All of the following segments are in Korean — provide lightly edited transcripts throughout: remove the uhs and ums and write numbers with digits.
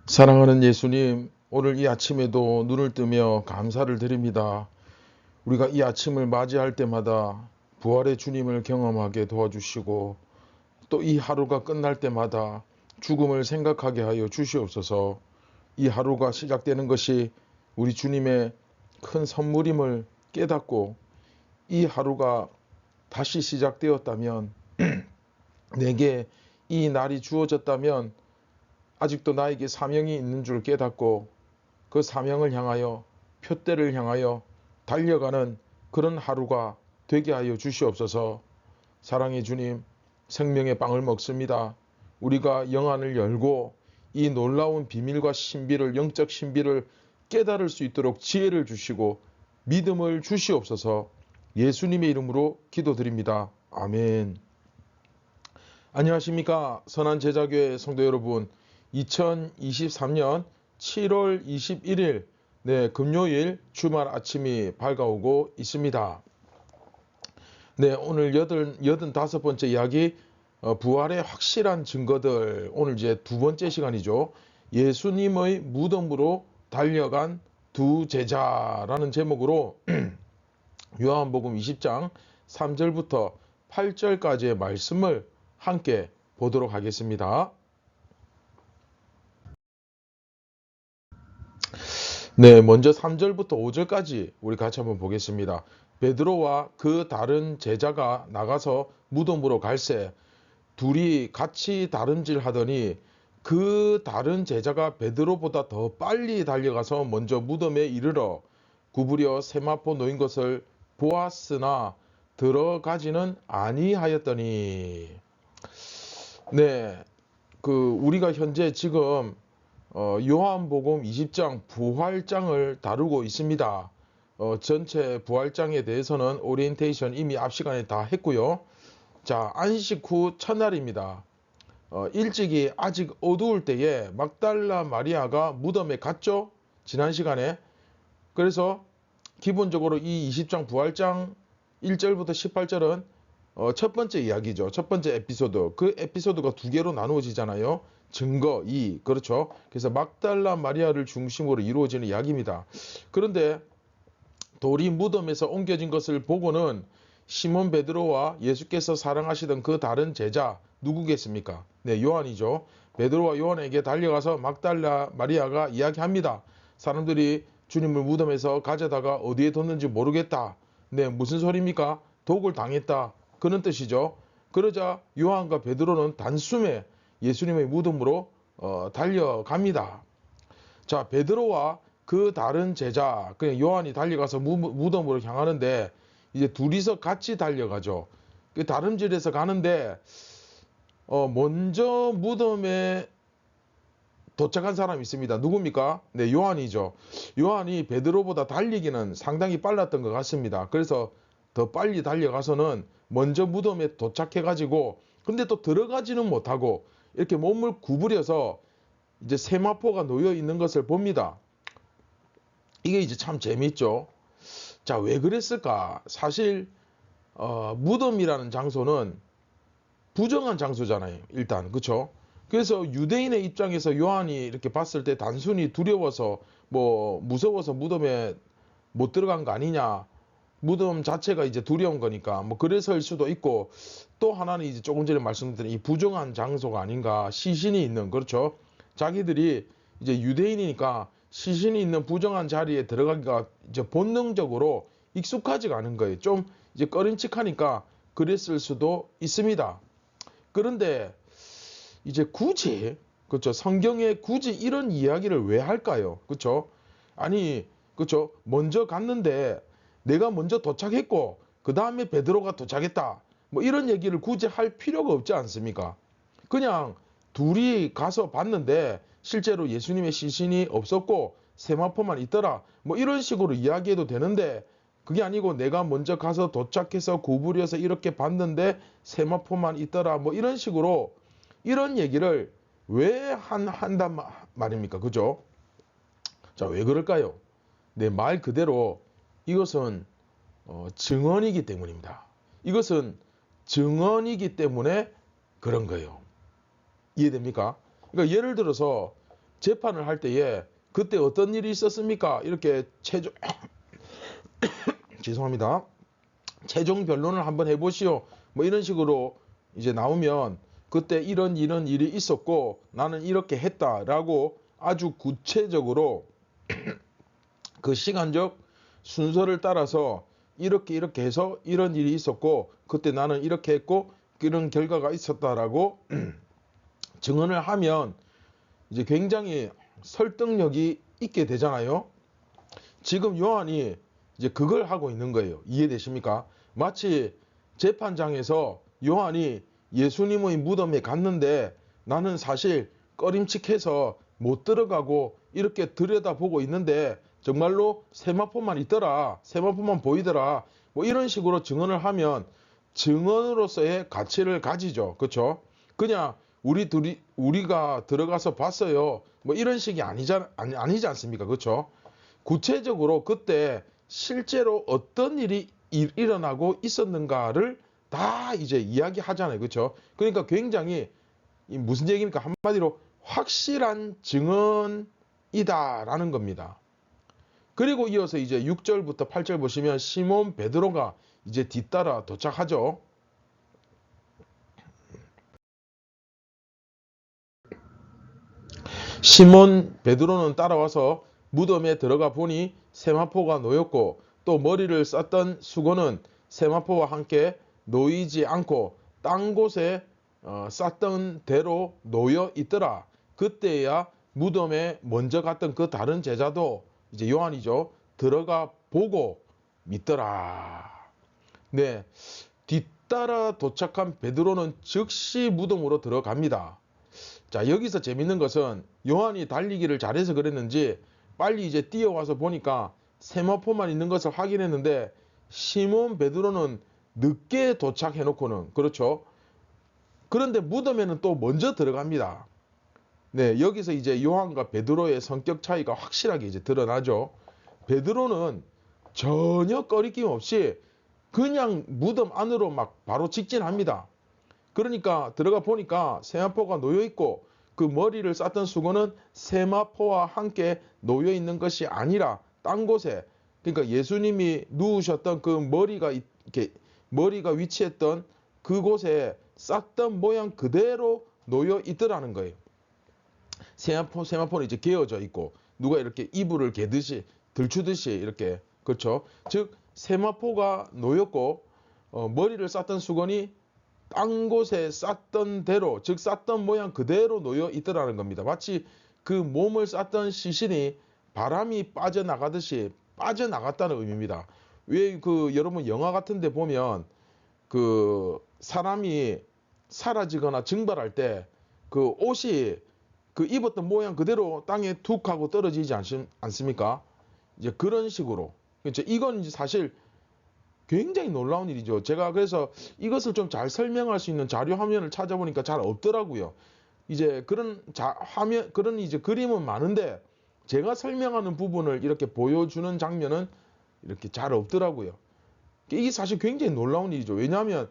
사랑하는 예수님, 오늘 이 아침에도 눈을 뜨며 감사를 드립니다. 우리가 이 아침을 맞이할 때마다 부활의 주님을 경험하게 도와주시고 또 이 하루가 끝날 때마다 죽음을 생각하게 하여 주시옵소서. 이 하루가 시작되는 것이 우리 주님의 큰 선물임을 깨닫고 이 하루가 다시 시작되었다면, 내게 이 날이 주어졌다면 아직도 나에게 사명이 있는 줄 깨닫고 그 사명을 향하여, 표대를 향하여 달려가는 그런 하루가 되게 하여 주시옵소서. 사랑의 주님, 생명의 빵을 먹습니다. 우리가 영안을 열고 이 놀라운 비밀과 신비를, 영적 신비를 깨달을 수 있도록 지혜를 주시고 믿음을 주시옵소서. 예수님의 이름으로 기도드립니다. 아멘. 안녕하십니까, 선한제자교회 성도 여러분. 2023년 7월 21일 금요일 주말 아침이 밝아오고 있습니다. 오늘 85번째 이야기, 부활의 확실한 증거들. 오늘 이제 두 번째 시간이죠. 예수님의 무덤으로 달려간 두 제자라는 제목으로 요한복음 20장 3절부터 8절까지의 말씀을 함께 보도록 하겠습니다. 먼저 3절부터 5절까지 우리 같이 한번 보겠습니다. 베드로와 그 다른 제자가 나가서 무덤으로 갈새 둘이 같이 다름질 하더니 그 다른 제자가 베드로보다 더 빨리 달려가서 먼저 무덤에 이르러 구부려 세마포 놓인 것을 보았으나 들어가지는 아니하였더니. 우리가 현재 지금 요한복음 20장 부활장을 다루고 있습니다. 전체 부활장에 대해서는 오리엔테이션 이미 앞 시간에 다 했고요. 자, 안식 후 첫날입니다. 일찍이 아직 어두울 때에 막달라 마리아가 무덤에 갔죠. 지난 시간에. 그래서 기본적으로 이 20장 부활장 1절부터 18절은 첫 번째 이야기죠. 첫 번째 에피소드. 그 에피소드가 두 개로 나누어지잖아요. 증거 2. 그렇죠. 그래서 막달라 마리아를 중심으로 이루어지는 이야기입니다. 그런데 돌이 무덤에서 옮겨진 것을 보고는 시몬 베드로와 예수께서 사랑하시던 그 다른 제자 누구겠습니까? 요한이죠. 베드로와 요한에게 달려가서 막달라 마리아가 이야기합니다. 사람들이 주님을 무덤에서 가져다가 어디에 뒀는지 모르겠다. 무슨 소리입니까? 독을 당했다. 그런 뜻이죠. 그러자 요한과 베드로는 단숨에 예수님의 무덤으로 달려갑니다. 자, 베드로와 그 다른 제자, 그냥 요한이 달려가서 무덤으로 향하는데 이제 둘이서 같이 달려가죠. 그 다름질에서 가는데 먼저 무덤에 도착한 사람이 있습니다. 누굽니까? 요한이죠. 요한이 베드로보다 달리기는 상당히 빨랐던 것 같습니다. 그래서 더 빨리 달려가서는 먼저 무덤에 도착해가지고, 근데 또 들어가지는 못하고 이렇게 몸을 구부려서 이제 세마포가 놓여 있는 것을 봅니다. 이게 이제 참 재밌죠. 자, 왜 그랬을까? 사실 무덤이라는 장소는 부정한 장소잖아요. 일단 그렇죠. 그래서 유대인의 입장에서 요한이 이렇게 봤을 때 단순히 두려워서 무서워서 무덤에 못 들어간 거 아니냐, 무덤 자체가 이제 두려운 거니까 그래서일 수도 있고, 또 하나는 이제 조금 전에 말씀드린 이 부정한 장소가 아닌가, 시신이 있는, 그렇죠, 자기들이 이제 유대인이니까 시신이 있는 부정한 자리에 들어가기가 이제 본능적으로 익숙하지가 않은 거예요. 좀 이제 꺼림칙하니까 그랬을 수도 있습니다. 그런데 이제 굳이, 그렇죠, 성경에 굳이 이런 이야기를 왜 할까요? 그렇죠? 아니, 그렇죠, 먼저 갔는데 내가 먼저 도착했고 그 다음에 베드로가 도착했다, 이런 얘기를 굳이 할 필요가 없지 않습니까? 그냥 둘이 가서 봤는데 실제로 예수님의 시신이 없었고 세마포만 있더라, 이런 식으로 이야기해도 되는데, 그게 아니고 내가 먼저 가서 도착해서 구부려서 이렇게 봤는데 세마포만 있더라, 이런 식으로 이런 얘기를 왜 한단 말입니까? 그죠? 자, 왜 그럴까요? 말 그대로 이것은 증언이기 때문입니다. 이것은 증언이기 때문에 그런 거예요. 이해됩니까? 그러니까 예를 들어서 재판을 할 때에 그때 어떤 일이 있었습니까? 이렇게 죄송합니다. 최종 변론을 한번 해보시오. 뭐 이런 식으로 이제 나오면 그때 이런 일이 있었고 나는 이렇게 했다라고 아주 구체적으로 그 시간적 순서를 따라서 이렇게 해서 이런 일이 있었고 그때 나는 이렇게 했고 이런 결과가 있었다라고 증언을 하면 이제 굉장히 설득력이 있게 되잖아요. 지금 요한이 이제 그걸 하고 있는 거예요. 이해되십니까? 마치 재판장에서 요한이 예수님의 무덤에 갔는데 나는 사실 꺼림칙해서 못 들어가고 이렇게 들여다보고 있는데 정말로 세마포만 있더라. 세마포만 보이더라. 뭐 이런 식으로 증언을 하면 증언으로서의 가치를 가지죠. 그렇죠? 그냥 우리가 들어가서 봤어요. 뭐 이런 식이 아니지 않습니까? 그렇죠? 구체적으로 그때 실제로 어떤 일이 일어나고 있었는가를 다 이제 이야기하잖아요. 그렇죠? 그러니까 굉장히 무슨 얘기입니까? 한마디로 확실한 증언이다라는 겁니다. 그리고 이어서 이제 6절부터 8절 보시면 시몬 베드로가 이제 뒤따라 도착하죠. 시몬 베드로는 따라와서 무덤에 들어가 보니 세마포가 놓였고 또 머리를 쌌던 수건은 세마포와 함께 놓이지 않고 딴 곳에 쌌던 대로 놓여 있더라. 그때야 무덤에 먼저 갔던 그 다른 제자도 이제 요한이죠. 들어가 보고 믿더라. 네, 뒤따라 도착한 베드로는 즉시 무덤으로 들어갑니다. 자, 여기서 재밌는 것은 요한이 달리기를 잘해서 그랬는지 빨리 이제 뛰어와서 보니까 세마포만 있는 것을 확인했는데 시몬 베드로는 늦게 도착해놓고는 그렇죠. 그런데 무덤에는 또 먼저 들어갑니다. 네, 여기서 이제 요한과 베드로의 성격 차이가 확실하게 이제 드러나죠. 베드로는 전혀 꺼리낌 없이 그냥 무덤 안으로 막 바로 직진합니다. 그러니까 들어가 보니까 세마포가 놓여 있고 그 머리를 쌌던 수건은 세마포와 함께 놓여 있는 것이 아니라 딴 곳에, 그러니까 예수님이 누우셨던 그 머리가 위치했던 그곳에 쌌던 모양 그대로 놓여 있더라는 거예요. 세마포는 이제 개어져 있고 누가 이렇게 이불을 개듯이 들추듯이 이렇게, 그렇죠. 즉 세마포가 놓였고 머리를 쌌던 수건이 딴 곳에 쌌던 대로, 즉 쌌던 모양 그대로 놓여 있더라는 겁니다. 마치 그 몸을 쌌던 시신이 바람이 빠져나가듯이 빠져나갔다는 의미입니다. 왜 그 여러분 영화 같은 데 보면 그 사람이 사라지거나 증발할 때 그 옷이 그 입었던 모양 그대로 땅에 툭 하고 떨어지지 않습니까? 이제 그런 식으로. 그렇죠. 이건 이제 사실 굉장히 놀라운 일이죠. 제가 그래서 이것을 좀 잘 설명할 수 있는 자료 화면을 찾아보니까 잘 없더라고요. 이제 그런 그런 이제 그림은 많은데 제가 설명하는 부분을 이렇게 보여주는 장면은 이렇게 잘 없더라고요. 이게 사실 굉장히 놀라운 일이죠. 왜냐하면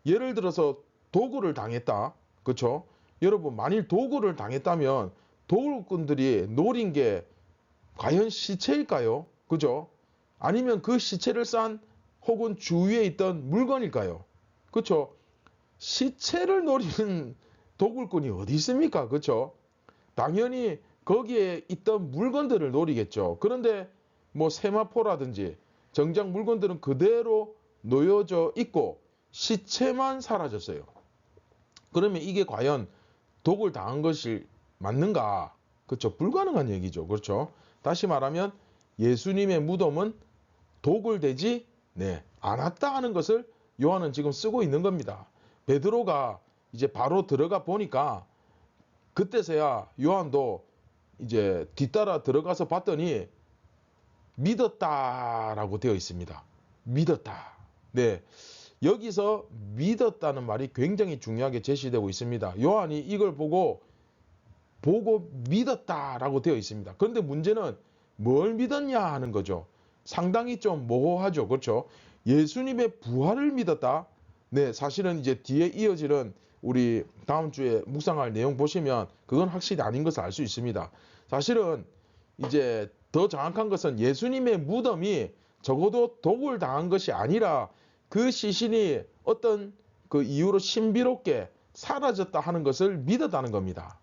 예를 들어서 도구를 당했다. 그렇죠? 여러분 만일 도구를 당했다면 도굴꾼들이 노린 게 과연 시체일까요? 그죠? 아니면 그 시체를 싼 혹은 주위에 있던 물건일까요? 그렇죠? 시체를 노리는 도굴꾼이 어디 있습니까? 그렇죠? 당연히 거기에 있던 물건들을 노리겠죠. 그런데 뭐 세마포라든지 정작 물건들은 그대로 놓여져 있고 시체만 사라졌어요. 그러면 이게 과연 독을 당한 것이 맞는가? 그렇죠? 불가능한 얘기죠. 그렇죠? 다시 말하면 예수님의 무덤은 독을 대지 않았다 하는 것을 요한은 지금 쓰고 있는 겁니다. 베드로가 이제 바로 들어가 보니까 그때서야 요한도 이제 뒤따라 들어가서 봤더니 믿었다라고 되어 있습니다. 믿었다. 네. 여기서 믿었다는 말이 굉장히 중요하게 제시되고 있습니다. 요한이 이걸 보고 믿었다라고 되어 있습니다. 그런데 문제는 뭘 믿었냐 하는 거죠. 상당히 좀 모호하죠. 그렇죠? 예수님의 부활을 믿었다. 네, 사실은 이제 뒤에 이어지는 우리 다음 주에 묵상할 내용 보시면 그건 확실히 아닌 것을 알 수 있습니다. 사실은 이제 더 정확한 것은 예수님의 무덤이 적어도 독을 당한 것이 아니라 그 시신이 어떤 그 이유로 신비롭게 사라졌다 하는 것을 믿었다는 겁니다.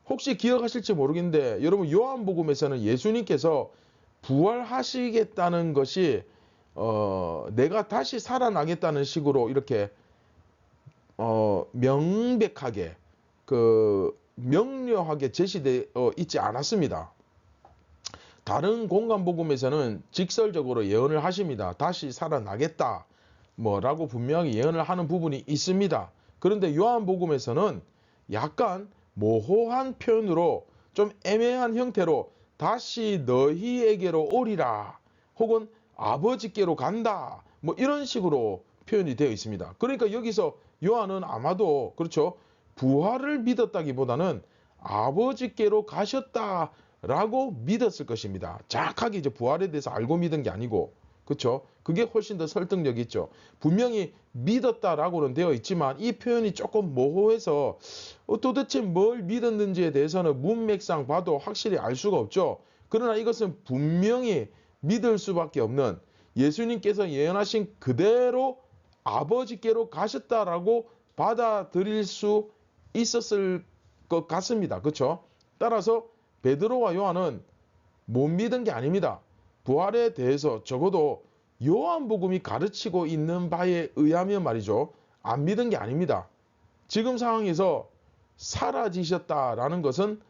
혹시 기억하실지 모르겠는데 여러분 요한복음에서는 예수님께서 부활하시겠다는 것이 내가 다시 살아나겠다는 식으로 이렇게 명백하게 명료하게 제시되어 있지 않았습니다. 다른 공간복음에서는 직설적으로 예언을 하십니다. 다시 살아나겠다 라고 분명히 예언을 하는 부분이 있습니다. 그런데 요한복음에서는 약간 모호한 표현으로 좀 애매한 형태로 다시 너희에게로 오리라 혹은 아버지께로 간다 이런 식으로 표현이 되어 있습니다. 그러니까 여기서 요한은 아마도 그렇죠, 부활을 믿었다기보다는 아버지께로 가셨다라고 믿었을 것입니다. 정확하게 이제 부활에 대해서 알고 믿은 게 아니고, 그렇죠? 그게 훨씬 더 설득력이 있죠. 분명히 믿었다라고는 되어 있지만 이 표현이 조금 모호해서 도대체 뭘 믿었는지에 대해서는 문맥상 봐도 확실히 알 수가 없죠. 그러나 이것은 분명히 믿을 수밖에 없는, 예수님께서 예언하신 그대로 아버지께로 가셨다라고 받아들일 수 있었을 것 같습니다. 그렇죠? 따라서 베드로와 요한은 못 믿은 게 아닙니다. 부활에 대해서 적어도 요한복음이 가르치고 있는 바에 의하면 말이죠, 안 믿은 게 아닙니다. 지금 상황에서 사라지셨다라는 것은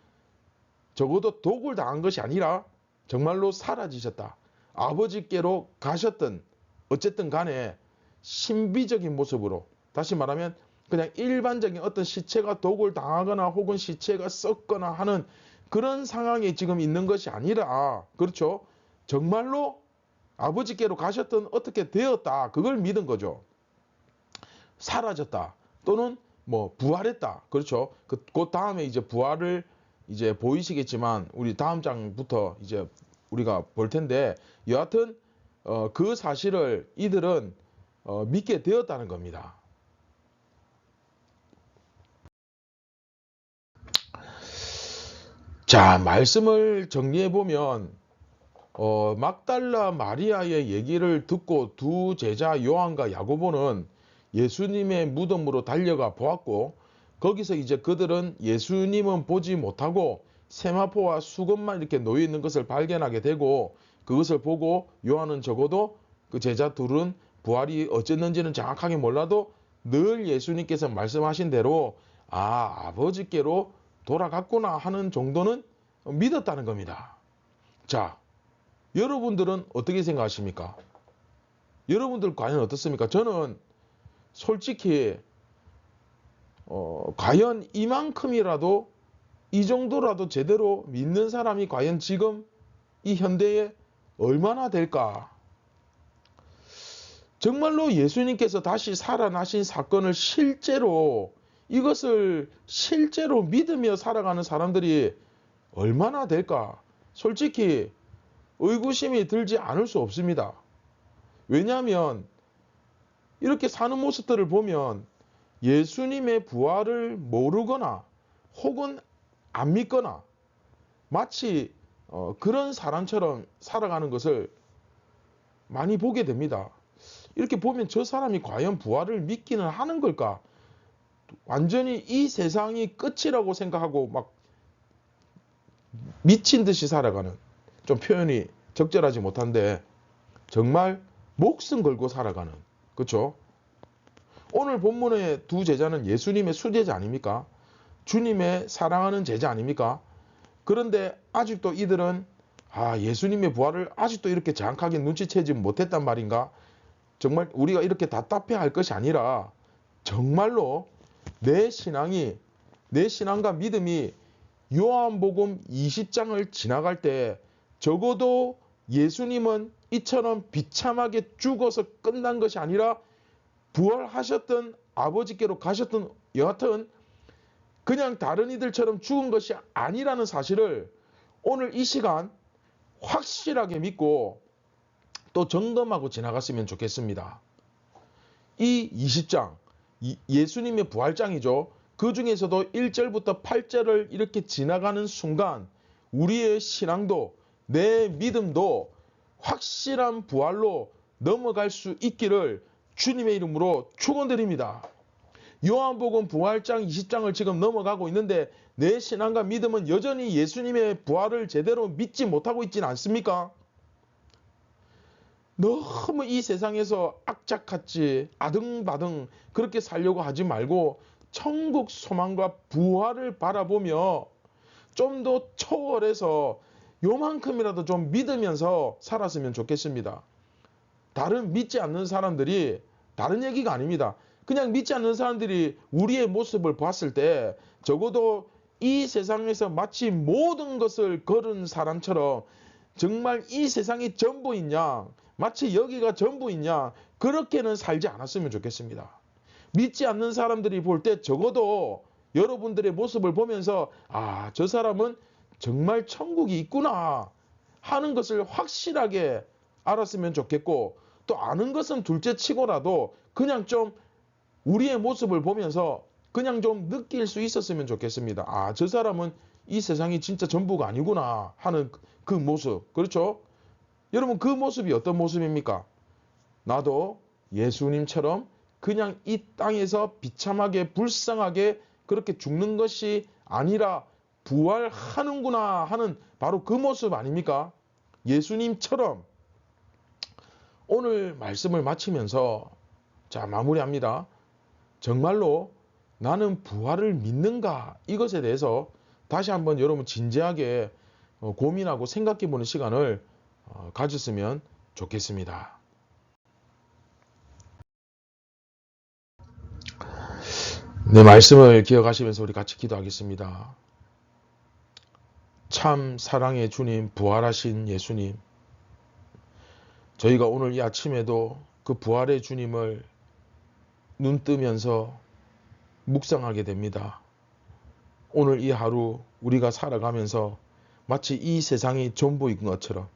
적어도 독을 당한 것이 아니라 정말로 사라지셨다, 아버지께로 가셨던, 어쨌든 간에 신비적인 모습으로, 다시 말하면 그냥 일반적인 어떤 시체가 독을 당하거나 혹은 시체가 썩거나 하는 그런 상황에 지금 있는 것이 아니라, 그렇죠, 정말로 아버지께로 가셨던, 어떻게 되었다, 그걸 믿은 거죠. 사라졌다 또는 부활했다. 그렇죠. 그 다음에 이제 부활을 이제 보이시겠지만 우리 다음 장부터 이제 우리가 볼 텐데, 여하튼 그 사실을 이들은 믿게 되었다는 겁니다. 자, 말씀을 정리해 보면 막달라 마리아의 얘기를 듣고 두 제자 요한과 야고보는 예수님의 무덤으로 달려가 보았고, 거기서 이제 그들은 예수님은 보지 못하고 세마포와 수건만 이렇게 놓여 있는 것을 발견하게 되고, 그것을 보고 요한은 적어도 그 제자 둘은 부활이 어쨌는지는 정확하게 몰라도 늘 예수님께서 말씀하신 대로 아버지께로 돌아갔구나 하는 정도는 믿었다는 겁니다. 자, 여러분들은 어떻게 생각하십니까? 여러분들 과연 어떻습니까? 저는 솔직히 과연 이만큼이라도, 이 정도라도 제대로 믿는 사람이 과연 지금 이 현대에 얼마나 될까? 정말로 예수님께서 다시 살아나신 사건을 이것을 실제로 믿으며 살아가는 사람들이 얼마나 될까? 솔직히 의구심이 들지 않을 수 없습니다. 왜냐하면 이렇게 사는 모습들을 보면 예수님의 부활을 모르거나 혹은 안 믿거나 마치 그런 사람처럼 살아가는 것을 많이 보게 됩니다. 이렇게 보면 저 사람이 과연 부활을 믿기는 하는 걸까? 완전히 이 세상이 끝이라고 생각하고 막 미친 듯이 살아가는, 좀 표현이 적절하지 못한데 정말 목숨 걸고 살아가는, 그렇죠? 오늘 본문의 두 제자는 예수님의 수제자 아닙니까? 주님의 사랑하는 제자 아닙니까? 그런데 아직도 이들은 예수님의 부활을 아직도 이렇게 정확하게 눈치채지 못했단 말인가? 정말 우리가 이렇게 답답해할 것이 아니라 정말로 내 신앙과 믿음이 요한복음 20장을 지나갈 때 적어도 예수님은 이처럼 비참하게 죽어서 끝난 것이 아니라 부활하셨던, 아버지께로 가셨던, 여하튼 그냥 다른 이들처럼 죽은 것이 아니라는 사실을 오늘 이 시간 확실하게 믿고 또 점검하고 지나갔으면 좋겠습니다. 이 20장, 예수님의 부활장이죠. 그 중에서도 1절부터 8절을 이렇게 지나가는 순간 우리의 신앙도 내 믿음도 확실한 부활로 넘어갈 수 있기를 주님의 이름으로 축원드립니다. 요한복음 부활장 20장을 지금 넘어가고 있는데 내 신앙과 믿음은 여전히 예수님의 부활을 제대로 믿지 못하고 있지는 않습니까? 너무 이 세상에서 악착같이 아등바등 그렇게 살려고 하지 말고 천국 소망과 부활을 바라보며 좀 더 초월해서 요만큼이라도 좀 믿으면서 살았으면 좋겠습니다. 다른 믿지 않는 사람들이 다른 얘기가 아닙니다. 그냥 믿지 않는 사람들이 우리의 모습을 봤을 때 적어도 이 세상에서 마치 모든 것을 걸은 사람처럼 정말 이 세상이 전부이냐, 마치 여기가 전부이냐, 그렇게는 살지 않았으면 좋겠습니다. 믿지 않는 사람들이 볼 때 적어도 여러분들의 모습을 보면서 아, 저 사람은 정말 천국이 있구나 하는 것을 확실하게 알았으면 좋겠고, 또 아는 것은 둘째 치고라도 그냥 좀 우리의 모습을 보면서 그냥 좀 느낄 수 있었으면 좋겠습니다. 아, 저 사람은 이 세상이 진짜 전부가 아니구나 하는 그 모습. 그렇죠? 여러분, 그 모습이 어떤 모습입니까? 나도 예수님처럼 그냥 이 땅에서 비참하게 불쌍하게 그렇게 죽는 것이 아니라 부활하는구나 하는 바로 그 모습 아닙니까? 예수님처럼. 오늘 말씀을 마치면서 자, 마무리합니다. 정말로 나는 부활을 믿는가? 이것에 대해서 다시 한번 여러분 진지하게 고민하고 생각해 보는 시간을 가졌으면 좋겠습니다. 네, 말씀을 기억하시면서 우리 같이 기도하겠습니다. 참 사랑의 주님, 부활하신 예수님, 저희가 오늘 이 아침에도 그 부활의 주님을 눈 뜨면서 묵상하게 됩니다. 오늘 이 하루 우리가 살아가면서 마치 이 세상이 전부인 것처럼,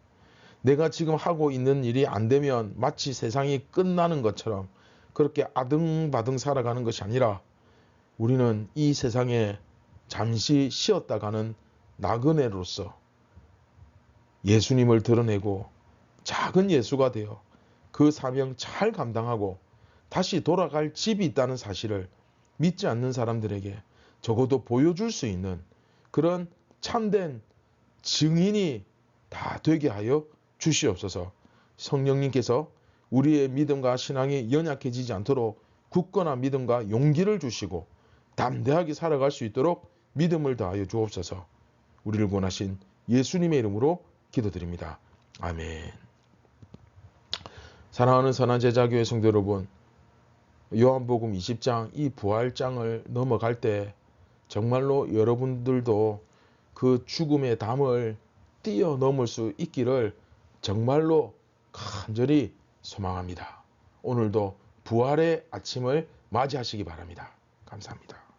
내가 지금 하고 있는 일이 안 되면 마치 세상이 끝나는 것처럼 그렇게 아등바등 살아가는 것이 아니라 우리는 이 세상에 잠시 쉬었다 가는 나그네로서 예수님을 드러내고 작은 예수가 되어 그 사명 잘 감당하고 다시 돌아갈 집이 있다는 사실을 믿지 않는 사람들에게 적어도 보여줄 수 있는 그런 참된 증인이 다 되게 하여 주시옵소서. 성령님께서 우리의 믿음과 신앙이 연약해지지 않도록 굳건한 믿음과 용기를 주시고 담대하게 살아갈 수 있도록 믿음을 다하여 주옵소서. 우리를 원하신 예수님의 이름으로 기도드립니다. 아멘. 사랑하는 선한 제자교회 성도 여러분, 요한복음 20장 이 부활장을 넘어갈 때 정말로 여러분들도 그 죽음의 담을 뛰어넘을 수 있기를 정말로 간절히 소망합니다. 오늘도 부활의 아침을 맞이하시기 바랍니다. 감사합니다.